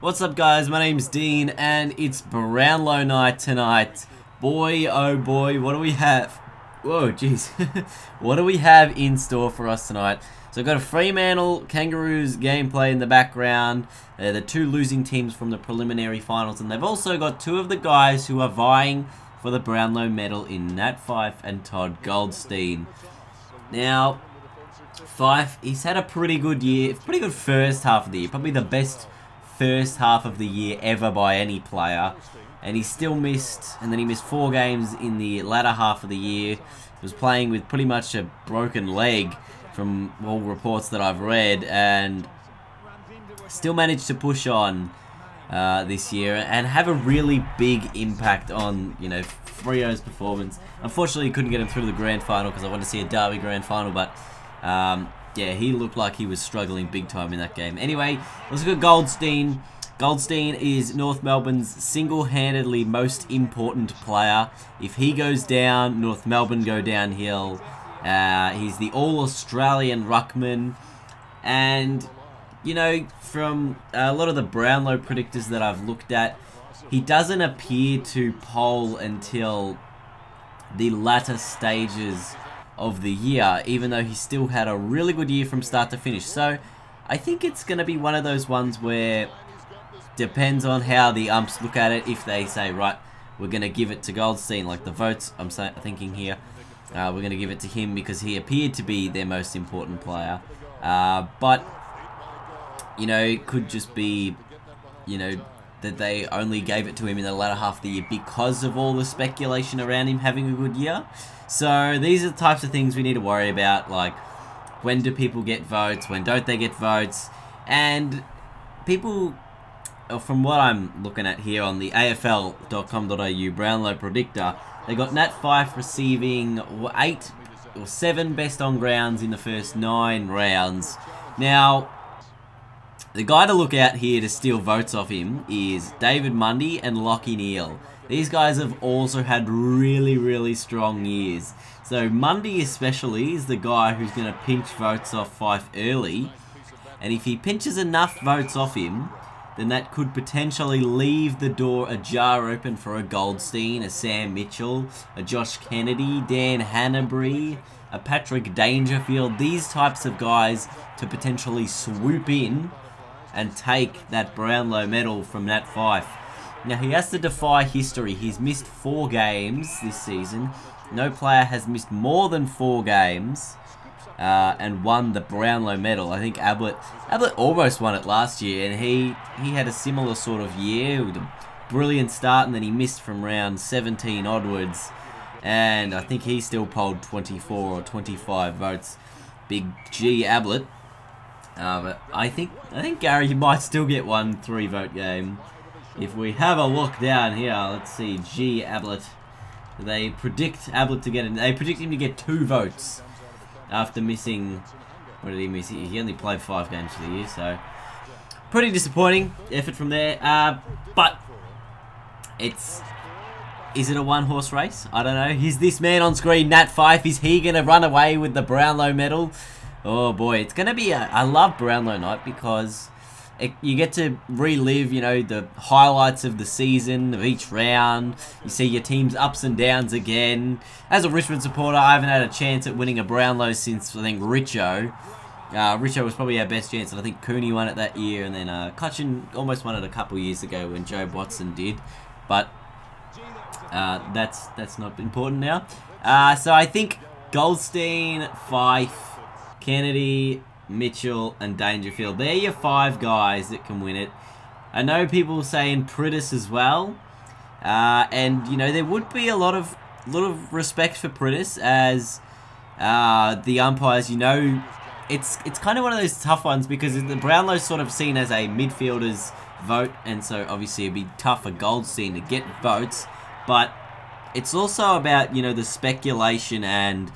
What's up, guys? My name's Dean and it's Brownlow night tonight. Boy, oh boy, what do we have? Whoa, jeez. What do we have in store for us tonight? So I've got a Fremantle Kangaroos gameplay in the background. They're the two losing teams from the preliminary finals, and they've also got two of the guys who are vying for the Brownlow Medal in Nat Fyfe and Todd Goldstein. Now, Fyfe, he's had a pretty good year, pretty good first half of the year, probably the best first half of the year ever by any player, and he still missed, and then he missed 4 games in the latter half of the year. He was playing with pretty much a broken leg from all reports that I've read, and still managed to push on this year and have a really big impact on, you know, Freo's performance. Unfortunately, couldn't get him through the grand final because I wanted to see a Derby grand final, but yeah, he looked like he was struggling big time in that game. Anyway, let's look at Goldstein. Goldstein is North Melbourne's single-handedly most important player. If he goes down, North Melbourne go downhill. He's the all-Australian ruckman. And, you know, from a lot of the Brownlow predictors that I've looked at, he doesn't appear to poll until the latter stages of the year, even though he still had a really good year from start to finish. So I think it's going to be one of those ones where depends on how the umps look at it. If they say, right, we're going to give it to Goldstein, like the votes I'm thinking here, we're going to give it to him because he appeared to be their most important player. But, you know, it could just be, you know, that they only gave it to him in the latter half of the year because of all the speculation around him having a good year. So these are the types of things we need to worry about, like when do people get votes, when don't they get votes, and people, from what I'm looking at here on the AFL.com.au Brownlow Predictor, they got Nat Fyfe receiving 8 or 7 best on grounds in the first 9 rounds. Now, the guy to look out here to steal votes off him is David Mundy and Lachie Neale. These guys have also had really, really strong years. So Mundy especially is the guy who's going to pinch votes off Fyfe early. And if he pinches enough votes off him, then that could potentially leave the door ajar open for a Goldstein, a Sam Mitchell, a Josh Kennedy, Dan Hanbury, a Patrick Dangerfield. These types of guys to potentially swoop in and take that Brownlow medal from Nat Fyfe. Now, he has to defy history. He's missed 4 games this season. No player has missed more than 4 games and won the Brownlow medal. I think Ablett almost won it last year, and he had a similar sort of year with a brilliant start, and then he missed from round 17 onwards. And I think he still polled 24 or 25 votes. Big G Ablett. But I think Gary, you might still get 1 3-vote game. If we have a look down here, let's see, G Ablett. They predict Ablett to get they predict him to get 2 votes after missing. What did he miss? He only played 5 games for the year, so pretty disappointing effort from there. But is it a 1-horse race? I don't know. Is this man on screen, Nat Fyfe? Is he gonna run away with the Brownlow medal? Oh boy, it's gonna be I love Brownlow night because you get to relive, you know, the highlights of the season, of each round. You see your team's ups and downs again. As a Richmond supporter, I haven't had a chance at winning a Brownlow since, I think, Richo. Richo was probably our best chance, and I think Cooney won it that year, and then Cutchin almost won it a couple years ago when Joe Watson did. But that's not important now. So I think Goldstein, Fyfe, Kennedy, Mitchell and Dangerfield, they're your 5 guys that can win it. I know people saying Priddis as well, and you know there would be a lot of respect for Priddis as the umpires. You know, it's kind of one of those tough ones because the Brownlow's sort of seen as a midfielder's vote, and so obviously it'd be tough for Goldstein to get votes. But it's also about, you know, the speculation and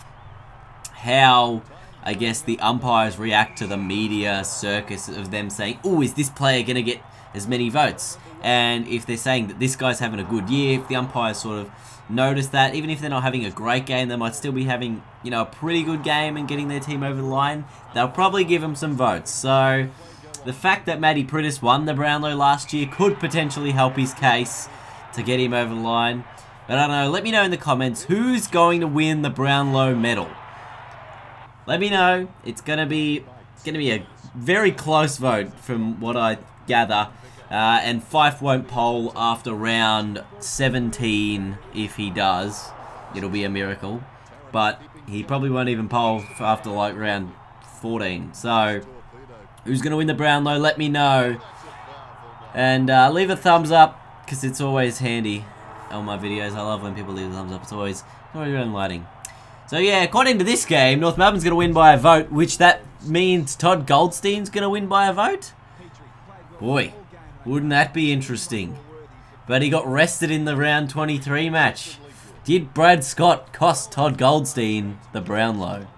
how, I guess, the umpires react to the media circus of them saying, oh, is this player going to get as many votes? And if they're saying that this guy's having a good year, if the umpires sort of notice that, even if they're not having a great game, they might still be having, you know, a pretty good game and getting their team over the line, they'll probably give him some votes. So the fact that Matty Pritis won the Brownlow last year could potentially help his case to get him over the line. But I don't know. Let me know in the comments who's going to win the Brownlow Medal. Let me know. It's gonna be a very close vote from what I gather. And Fyfe won't poll after round 17. If he does, it'll be a miracle. But he probably won't even poll after like round 14. So, who's going to win the Brownlow? Let me know. And leave a thumbs up, because it's always handy on my videos. I love when people leave a thumbs up. It's always really enlightening. So yeah, according to this game, North Melbourne's going to win by a vote, which that means Todd Goldstein's going to win by a vote? Boy, wouldn't that be interesting? But he got rested in the round 23 match. Did Brad Scott cost Todd Goldstein the Brownlow?